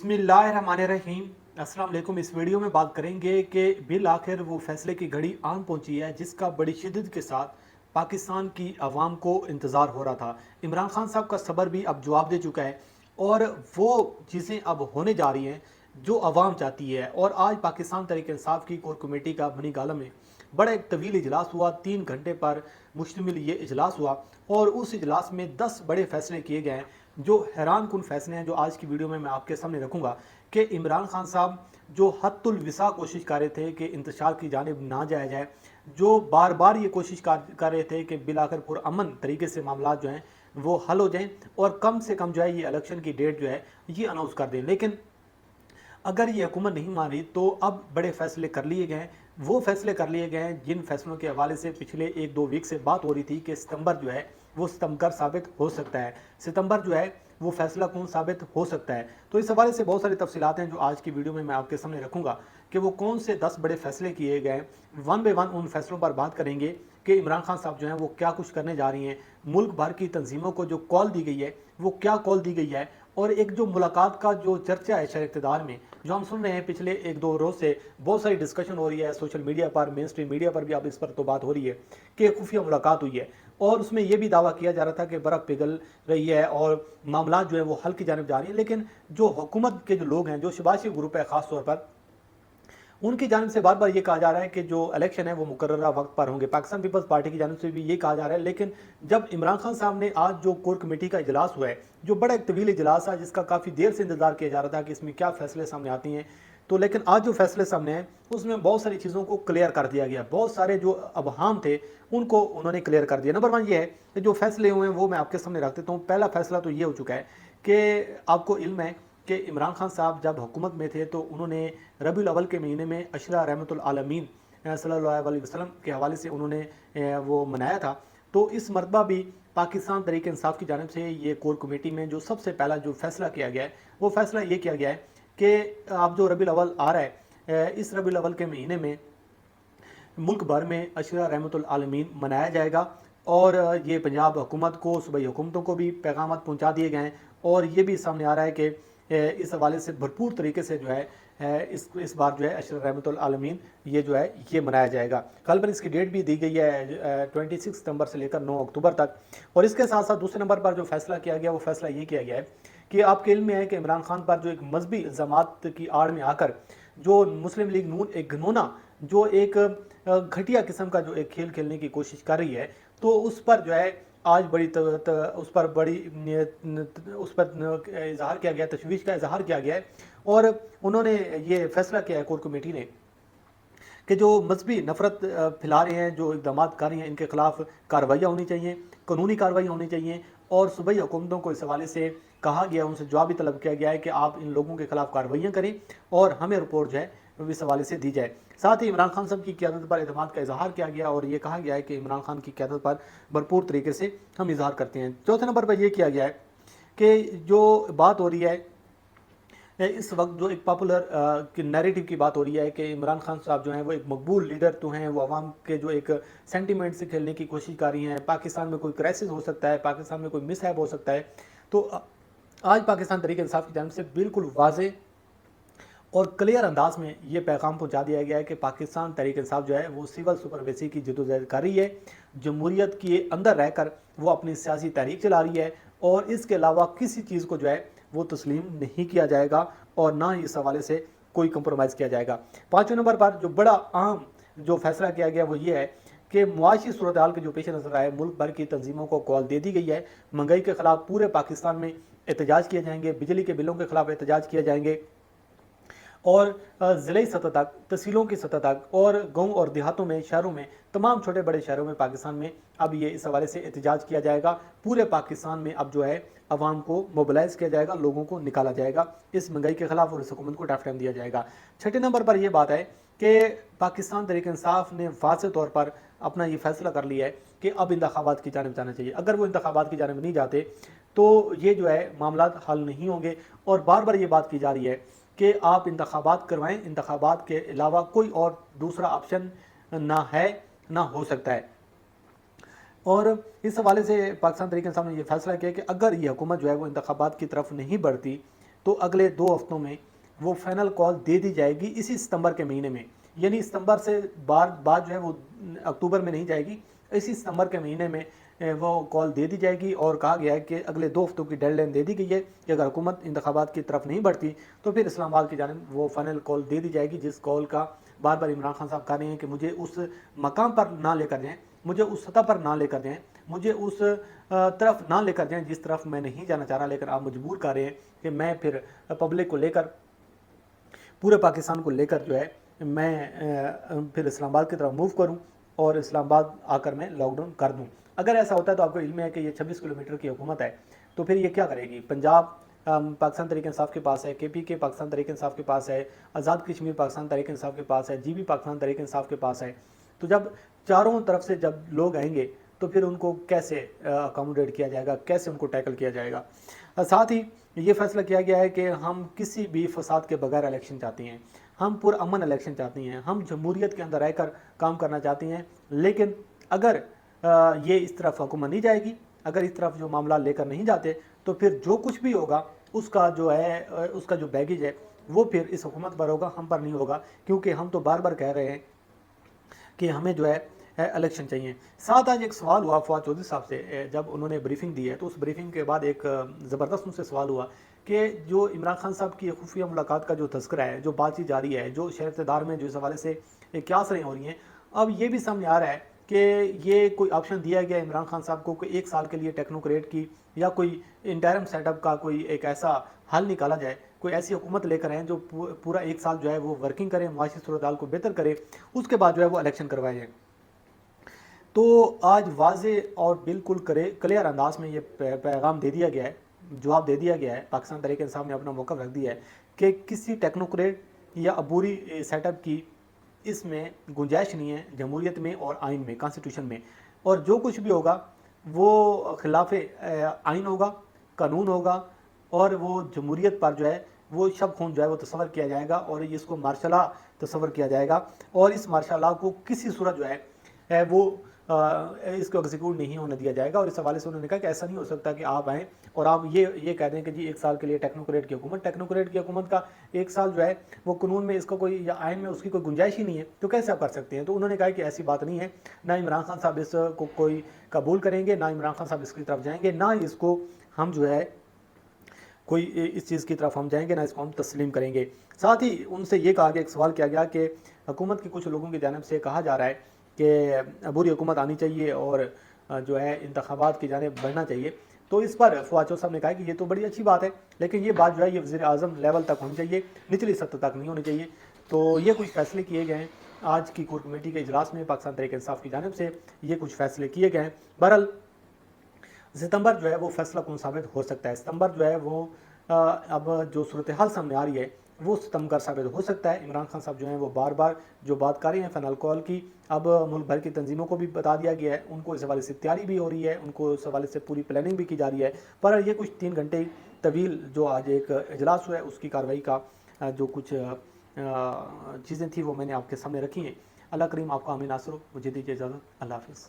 बिस्मिल्लाहिर्रहमानिर्रहीम। अस्सलाम वालेकुम। इस वीडियो में बात करेंगे कि बिल आखिर वो फैसले की घड़ी आन पहुंची है जिसका बड़ी शिद्दत के साथ पाकिस्तान की आवाम को इंतज़ार हो रहा था। इमरान खान साहब का सब्र भी अब जवाब दे चुका है और वो चीज़ें अब होने जा रही हैं जो आवाम चाहती है। और आज पाकिस्तान तहरीक इंसाफ की कोर कमेटी का बनी गाला में बड़ा एक तवील इजलास हुआ, 3 घंटे पर मुश्तमिल ये इजलास हुआ और उस इजलास में 10 बड़े फैसले किए गए हैं जो हैरान कुन फैसले हैं, जो आज की वीडियो में मैं आपके सामने रखूंगा कि इमरान खान साहब जो हद्दुल विसा कोशिश कर रहे थे कि इंतशार की जानिब ना जाया जाए, जो बार बार ये कोशिश कर रहे थे कि बिलाकर पुरअमन तरीके से मामला जो हैं वो हल हो जाएं और कम से कम जो है ये इलेक्शन की डेट जो है ये अनाउंस कर दें। लेकिन अगर ये हुकूमत नहीं मान रही तो अब बड़े फैसले कर लिए गए हैं। वो फैसले कर लिए गए हैं जिन फैसलों के हवाले से पिछले 1-2 वीक से बात हो रही थी कि सितंबर जो है वो सितंबर साबित हो सकता है, सितंबर जो है वो फैसला कौन साबित हो सकता है। तो इस हवाले से बहुत सारी तफसीलात हैं जो आज की वीडियो में मैं आपके सामने रखूंगा कि वो कौन से 10 बड़े फैसले किए गए हैं। वन बाय वन उन फैसलों पर बात करेंगे कि इमरान खान साहब जो हैं वो क्या कुछ करने जा रही हैं, मुल्क भर की तंजीमों को जो कॉल दी गई है वो क्या कॉल दी गई है, और एक जो मुलाकात का जो चर्चा है शहर इक़्तिदार में जो हम सुन रहे हैं पिछले 1-2 रोज़ से बहुत सारी डिस्कशन हो रही है सोशल मीडिया पर, मेन स्ट्रीम मीडिया पर भी अब इस पर तो बात हो रही है कि खुफिया मुलाकात हुई है और उसमें यह भी दावा किया जा रहा था कि बर्फ़ पिघल रही है और मामला जो है वो हल की जानिब जा रही है। लेकिन जो हुकूमत के जो लोग हैं, जो शबाशी ग्रुप है ख़ास तौर पर, उनकी जानिब से बार बार ये कहा जा रहा है कि जो इलेक्शन है वो मुकर्ररा वक्त पर होंगे। पाकिस्तान पीपल्स पार्टी की जानिब से भी ये कहा जा रहा है। लेकिन जब इमरान खान साहब ने आज जो कोर कमेटी का इजलास हुआ है, जो बड़ा एक तवील इजलास है जिसका काफ़ी देर से इंतजार किया जा रहा था कि इसमें क्या फैसले सामने आती हैं, तो लेकिन आज जो फैसले सामने हैं उसमें बहुत सारी चीज़ों को क्लियर कर दिया गया। बहुत सारे जो अबहाम थे उनको उन्होंने क्लियर कर दिया। नंबर 1 ये है कि जो फैसले हुए हैं वो मैं आपके सामने रख देता हूँ। पहला फैसला तो ये हो चुका है कि आपको इल्म है कि इमरान खान साहब जब हुकूमत में थे तो उन्होंने रबीउल अव्वल के महीने में अशरा रहमतुल आलमीन सल्लल्लाहु अलैहि वसल्लम के हवाले से उन्होंने वो मनाया था। तो इस मरतबा भी पाकिस्तान तहरीक इंसाफ की जानिब से ये कोर कमेटी में जो सबसे पहला जो फैसला किया गया है वो फैसला ये किया गया है कि अब जो रबीउल अव्वल आ रहा है, इस रबीउल अव्वल के महीने में मुल्क भर में अशरा रहमतुल आलमीन मनाया जाएगा और ये पंजाब हुकूमत को, सूबाई हुकूमतों को भी पैगाम पहुँचा दिए गए हैं और ये भी सामने आ रहा है कि इस हवाले से भरपूर तरीके से जो है इस बार जो है अशरा रहमतुल आलमीन ये जो है ये मनाया जाएगा। कल पर इसकी डेट भी दी गई है 26 सितंबर से लेकर 9 अक्टूबर तक। और इसके साथ साथ दूसरे नंबर पर जो फैसला किया गया वो फैसला ये किया गया है कि आपके इल्म में है कि इमरान खान पर जो एक मजहबी इल्ज़ामात की आड़ में आकर जो मुस्लिम लीग नून एक घिनौना जो एक घटिया किस्म का जो एक खेल खेलने की कोशिश कर रही है, तो उस पर जो है आज बड़ी उस पर बड़ी उस पर इजहार किया गया, तशवीश का इजहार किया गया है। और उन्होंने ये फैसला किया है कोर कमेटी ने कि जो मजहबी नफरत फैला रहे हैं, जो इकदाम कर रहे हैं, इनके खिलाफ कार्रवाइयाँ होनी चाहिए, कानूनी कार्रवाई होनी चाहिए। और सूबाई हुकूमतों को इस हवाले से कहा गया, उनसे जवाब भी तलब किया गया है कि आप इन लोगों के खिलाफ कार्रवाइयाँ करें और हमें रिपोर्ट जो है इस हवाले से दी जाए। साथ ही इमरान खान साहब की क़यादत पर एतमाद का इजहार किया गया और ये कहा गया है कि इमरान खान की क़यादत पर भरपूर तरीके से हम इजहार करते हैं। चौथे नंबर पर यह किया गया है कि जो बात हो रही है इस वक्त, जो एक पॉपुलर की नैरेटिव की बात हो रही है कि इमरान खान साहब जो हैं वो एक मकबूल लीडर तो हैं, वो अवाम के जो एक सेंटिमेंट से खेलने की कोशिश कर रही हैं, पाकिस्तान में कोई क्राइसिस हो सकता है, पाकिस्तान में कोई मिसहैप हो सकता है। तो आज पाकिस्तान तहरीक इंसाफ की जानिब से बिल्कुल वाज़ेह और क्लियर अंदाज में ये पैगाम पहुंचा दिया गया है कि पाकिस्तान तहरीक इंसाफ जो है वो सिविल सुपरवेसी की जदोजहद कर रही है, जमहूरियत के अंदर रहकर वो अपनी सियासी तहरीक चला रही है और इसके अलावा किसी चीज़ को जो है वो तस्लीम नहीं किया जाएगा और ना ही इस हवाले से कोई कंप्रोमाइज़ किया जाएगा। 5वें नंबर पर जो बड़ा अहम जो फैसला किया गया वो ये है कि मुआशी सूरत हाल के जो पेश नज़र आए, मुल्क भर की तंजीमों को कॉल दे दी गई है, महंगाई के खिलाफ पूरे पाकिस्तान में एहतजाज किए जाएंगे, बिजली के बिलों के खिलाफ एहतजाज किए जाएंगे और ज़िले सतह तक, तहसीलों की सतह तक और गाँव और देहातों में, शहरों में, तमाम छोटे बड़े शहरों में पाकिस्तान में अब ये इस हवाले से एहतजाज किया जाएगा। पूरे पाकिस्तान में अब जो है अवाम को मोबिलाइज़ किया जाएगा, लोगों को निकाला जाएगा इस महंगाई के खिलाफ और इस हुकूमत को टफ टाइम दिया जाएगा। छठे नंबर पर यह बात है कि पाकिस्तान तहरीक इंसाफ ने वाज़ेह तौर पर अपना ये फैसला कर लिया है कि अब इंतखाबात की जानिब जाना चाहिए। अगर वो इंतखाबात की जानिब नहीं जाते तो ये जो है मामला हल नहीं होंगे और बार बार ये बात की जा रही है कि आप इंतखाबात करवाएं, इंतखाबात के अलावा कोई और दूसरा ऑप्शन ना है, ना हो सकता है। और इस हवाले से पाकिस्तान तहरीक इंसाफ ने यह फैसला किया कि अगर ये हुकूमत जो है वो इंतखाबात की तरफ नहीं बढ़ती تو اگلے 2 ہفتوں میں وہ فائنل کال دے دی جائے گی اسی ستمبر کے مہینے میں، یعنی ستمبر سے بعد جو ہے وہ اکتوبر میں نہیں جائے گی، اسی ستمبر کے مہینے میں وہ کال دے دی جائے گی، اور کہا گیا ہے کہ اگلے 2 ہفتوں کی ڈیڈ لائن دے دی گئی ہے کہ اگر حکومت انتخابات کی طرف نہیں بڑھتی تو پھر اسلام آباد کی جانب وہ فائنل کال دے دی جائے گی، جس کال کا بار بار عمران خان صاحب کہہ رہے ہیں کہ مجھے اس مقام پر نہ لے کر جائیں، مجھے اس سطح پر نہ لے کر جائیں، مجھے اس طرف نہ لے کر جائیں جس طرف میں نہیں جانا چاہ رہا، لیکن آپ مجبور کر رہے ہیں کہ میں پھر پبلک کو لے کر، پورے پاکستان کو لے کر جو ہے میں پھر اسلام آباد کی طرف موو کروں اور اسلام آباد آ کر میں لاک ڈاؤن کر دوں۔ اگر ایسا ہوتا ہے تو آپ کو علم ہے کہ یہ 26 کلومیٹر کی حکومت ہے، تو پھر یہ کیا کرے گی؟ پنجاب پاکستان تحریک انصاف کے پاس ہے، کے پی کے پاکستان تحریک انصاف کے پاس ہے، آزاد کشمیر پاکستان تحریک انصاف کے پاس ہے، جی بی پاکستان تحریک انصاف کے پاس ہے، تو جب چاروں طرف سے جب لوگ آئیں گے تو پھر ان کو کیسے اکاموڈیٹ کیا جائے گا، کیسے ان کو ٹیکل کیا جائے گا؟ ساتھ ہی یہ فیصلہ کیا گیا ہے کہ ہم کسی بھی فساد کے بغیر الیکشن چاہتے ہیں، ہم پرامن الیکشن چاہتے ہیں، ہم جمہوریت کے اندر رہ کر کام کرنا چاہتے ہیں، لیکن اگر یہ اس طرف حکومت نہیں جائے گی، اگر اس طرف جو معاملات لے کر نہیں جاتے تو پھر جو کچھ بھی ہوگا اس کا جو ہے اس کا جو بیگیج ہے وہ پھر اس حکومت پر ہوگا، ہم پر نہیں ہوگا، کیونکہ ہم تو بار بار کہہ رہے ہیں کہ ہمیں جو ہے الیکشن چاہیے۔ ساتھ آج ایک سوال ہوا فواد چودھری صاحب سے، جب انہوں نے بریفنگ دی ہے تو اس بریفنگ کے بعد ایک زبردست ان سے سوال ہوا کہ جو عمران خان صاحب کی خفیہ ملاقات کا جو تذکرہ ہے، جو بات چیت جاری ہے، جو شہر اقتدار میں جو اس حوالے سے قیاسیں ہو رہی ہیں، اب یہ بھی سامنے آ رہا ہے کہ یہ کوئی آپشن دیا گیا عمران خان صاحب کو کہ 1 سال کے لیے ٹیکنوکریٹ کی یا کوئی انٹرم سیٹ اپ کا کوئی ایک ایسا حل نکالا جائے، کوئی ایسی حکومت لے کر آئیں جو پورا 1 سال جو ہے وہ ورکنگ کرے، معاشی صورتحال کو بہتر کرے، اس کے بعد جو ہے وہ الیکشن کروائے جائیں۔ تو آج واضح اور بالکل کلیئر انداز میں یہ پیغام دے دیا گیا ہے، جواب دے دیا گیا ہے، پاکستان تحریک انصاف نے اپنا موقف رکھ دیا ہے کہ کسی ٹیکنوکریٹ یا عبوری سیٹ اپ کی اس میں گنجائش نہیں ہے جمہوریت میں اور آئین میں، کانسٹیٹیوشن میں، اور جو کچھ بھی ہوگا وہ خلاف آئین ہوگا، قانون ہوگا، اور وہ جمہوریت پر جو ہے وہ شب خون جو ہے وہ تصور کیا جائے گا، اور اس کو مارشل لا تصور کیا جائے گا، اور اس مارشل لا کو کسی صورت جو ہے وہ اس کو ایگزیکیوٹ نہیں ہونے دیا جائے گا۔ اور اس حوالے سے انہوں نے کہا کہ ایسا نہیں ہو سکتا کہ آپ آئیں اور آپ یہ کہہ دیں کہ جی 1 سال کے لیے ٹیکنوکریٹ کی حکومت کا 1 سال جو ہے وہ قانون میں اس کا کوئی یا آئین میں اس کی کوئی گنجائش ہی نہیں ہے، تو کیسے آپ کر سکتے ہیں؟ تو انہوں نے کہا کہ ایسی بات نہیں ہے، نہ عمران خان صاحب اس کو کوئی قبول کریں گے، نہ عمران خان صاحب اس کی طرف جائیں گے، نہ اس کو ہم جو ہے کوئی اس چیز کی طرف ہم جائیں گے، نہ اس کو ہم تسلیم کریں گے۔ ساتھ ہی ان سے یہ کہا گیا، ایک سوال کیا گیا کہ حکومت کے کچھ لوگوں کی جانب سے کہا جا رہا ہے کہ عبوری حکومت آنی چاہیے اور جو ہے انتخابات کی جانب بڑھنا چاہیے، تو اس پر فواد چودھری صاحب نے کہا کہ یہ تو بڑی اچھی بات ہے، لیکن یہ بات جو ہے یہ وزیر اعظم لیول تک ہونی چاہیے، نچلی سطح تک نہیں ہونی چاہیے۔ تو یہ کچھ فیصلے کیے گئے ہیں آج کی کور کمیٹی کے اجلاس میں، پاکستان تحریک انصاف کی جانب سے یہ کچھ فیصلے کیے گئے ہیں۔ بہرحال ستمبر جو ہے وہ فیصلہ کن ثابت ہو سکتا ہے، ستمبر جو ہے وہ اب جو صورتحال سامنے آ رہی ہے وہ ستمبر ثابت ہو سکتا ہے۔ عمران خان صاحب جو ہیں وہ بار بار جو بات کر رہے ہیں فائنل کال کی، اب ملک بھر کی تنظیموں کو بھی بتا دیا گیا ہے، ان کو اس حوالے سے تیاری بھی ہو رہی ہے، ان کو اس حوالے سے پوری پلاننگ بھی کی جا رہی ہے، پر یہ کچھ 3 گھنٹے طویل جو آج ایک اجلاس ہوا ہے اس کی کارروائی کا جو کچھ چیزیں تھیں وہ میں نے آپ کے سامنے رکھی ہیں۔ اللہ کریم آپ کو آمین ناصر ہو، مجھے دیجیے اجازت، اللہ حافظ۔